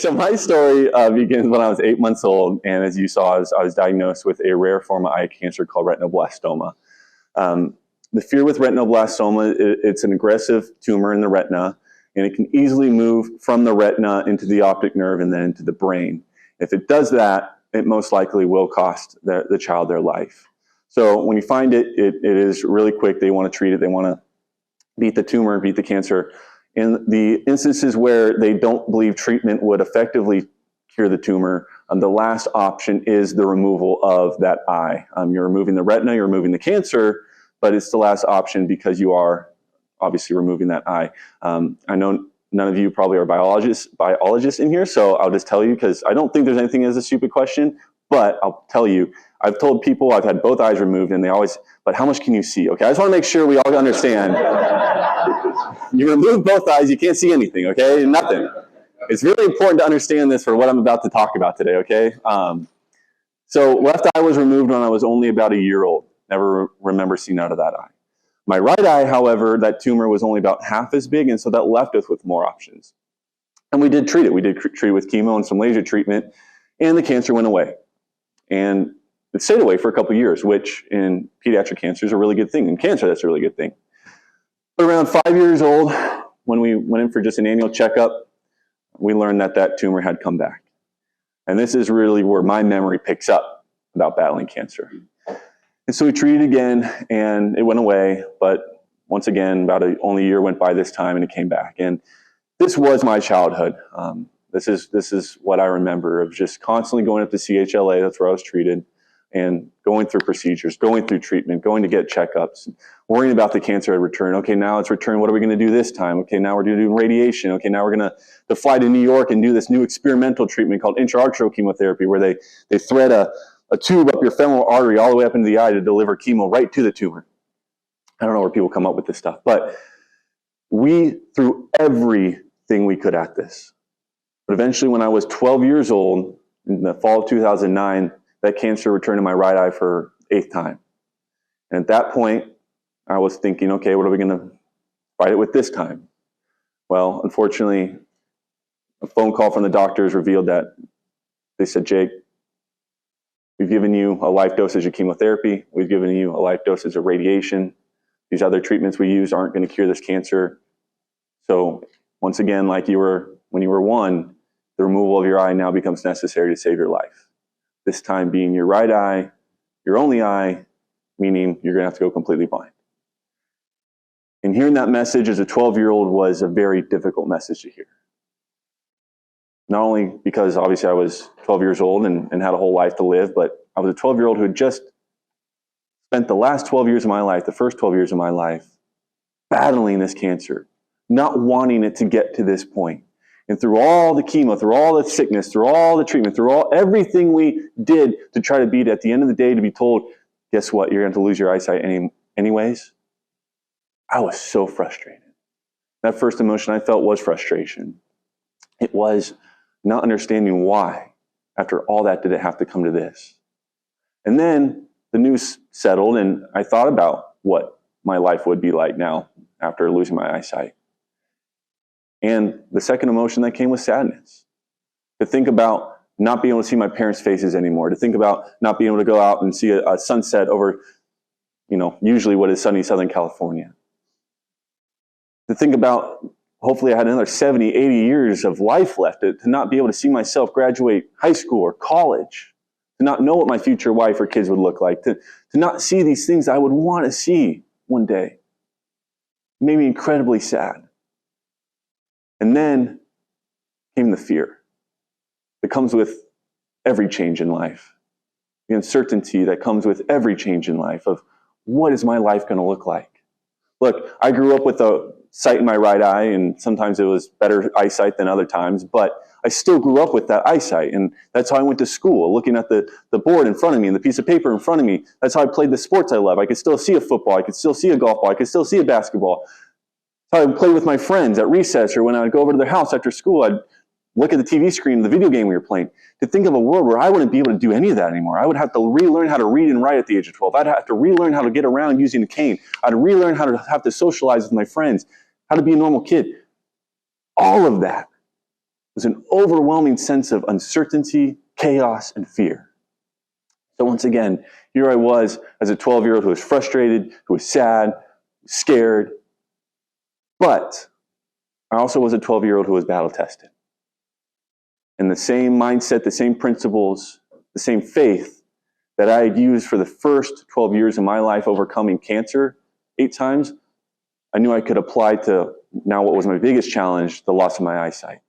So my story begins when I was 8 months old, and as you saw, I was diagnosed with a rare form of eye cancer called retinoblastoma. The fear with retinoblastoma, it's an aggressive tumor in the retina, and it can easily move from the retina into the optic nerve and then into the brain. If it does that, it most likely will cost the child their life. So when you find it, it is really quick. They want to treat it. They want to beat the tumor, beat the cancer. In the instances where they don't believe treatment would effectively cure the tumor, the last option is the removal of that eye. You're removing the retina, you're removing the cancer, but it's the last option because you are obviously removing that eye. I know none of you probably are biologists in here, so I'll just tell you, because I don't think there's anything as a stupid question, but I'll tell you, I've told people I've had both eyes removed, and they always, but how much can you see? Okay, I just want to make sure we all understand. You remove both eyes, you can't see anything, okay? Nothing. It's really important to understand this for what I'm about to talk about today, okay? So left eye was removed when I was only about a year old. Never remember seeing out of that eye. My right eye, however, that tumor was only about half as big, and so that left us with more options. And we did treat it. We did treat it with chemo and some laser treatment, and the cancer went away. And it stayed away for a couple of years, which in pediatric cancer is a really good thing. In cancer, that's a really good thing. But around 5 years old, when we went in for just an annual checkup, we learned that that tumor had come back. And this is really where my memory picks up about battling cancer. And so we treated again, and it went away. But once again, only a year went by this time, and it came back. And this was my childhood. This is what I remember of just constantly going up to CHLA. That's where I was treated, and going through procedures, going through treatment, going to get checkups, worrying about the cancer had returned. Okay, now it's returned. What are we going to do this time? Okay, now we're going to do radiation. Okay, now we're going to fly to New York and do this new experimental treatment called intraarterial chemotherapy, where they thread a tube up your femoral artery all the way up into the eye to deliver chemo right to the tumor. I don't know where people come up with this stuff, but we threw everything we could at this. But eventually, when I was 12 years old, in the fall of 2009, that cancer returned to my right eye for 8th time. And at that point, I was thinking, okay, what are we going to fight it with this time? Well, unfortunately, a phone call from the doctors revealed that they said, Jake, we've given you a life dosage of chemotherapy. We've given you a life dosage of radiation. These other treatments we use aren't going to cure this cancer. So once again, like when you were 1, the removal of your eye now becomes necessary to save your life. This time being your right eye, your only eye, meaning you're going to have to go completely blind. And hearing that message as a 12-year-old was a very difficult message to hear. Not only because obviously I was 12 years old and had a whole life to live, but I was a 12-year-old who had just spent the last 12 years of my life, the first 12 years of my life, battling this cancer, not wanting it to get to this point. And through all the chemo, through all the sickness, through all the treatment, through everything we did to try to beat it, at the end of the day, to be told, guess what, you're going to lose your eyesight anyways, I was so frustrated. That first emotion I felt was frustration. It was not understanding why, after all that, did it have to come to this. And then the news settled, and I thought about what my life would be like now after losing my eyesight. And the second emotion that came was sadness. To think about not being able to see my parents' faces anymore, to think about not being able to go out and see a sunset over, usually what is sunny Southern California. To think about, hopefully I had another 70, 80 years of life left, to not be able to see myself graduate high school or college, to not know what my future wife or kids would look like, to not see these things I would want to see one day. It made me incredibly sad. And then came the fear that comes with every change in life. The uncertainty that comes with every change in life of what is my life going to look like? Look, I grew up with a sight in my right eye, and sometimes it was better eyesight than other times, but I still grew up with that eyesight, and that's how I went to school, looking at the board in front of me and the piece of paper in front of me. That's how I played the sports I love. I could still see a football. I could still see a golf ball. I could still see a basketball. I would play with my friends at recess, or when I would go over to their house after school, I'd look at the TV screen, the video game we were playing. To think of a world where I wouldn't be able to do any of that anymore. I would have to relearn how to read and write at the age of 12. I'd have to relearn how to get around using a cane. I'd relearn how to have to socialize with my friends, how to be a normal kid. All of that was an overwhelming sense of uncertainty, chaos, and fear. So once again, here I was as a 12-year-old who was frustrated, who was sad, scared, but I also was a 12-year-old who was battle-tested. And the same mindset, the same principles, the same faith that I had used for the first 12 years of my life overcoming cancer 8 times, I knew I could apply to now what was my biggest challenge, the loss of my eyesight.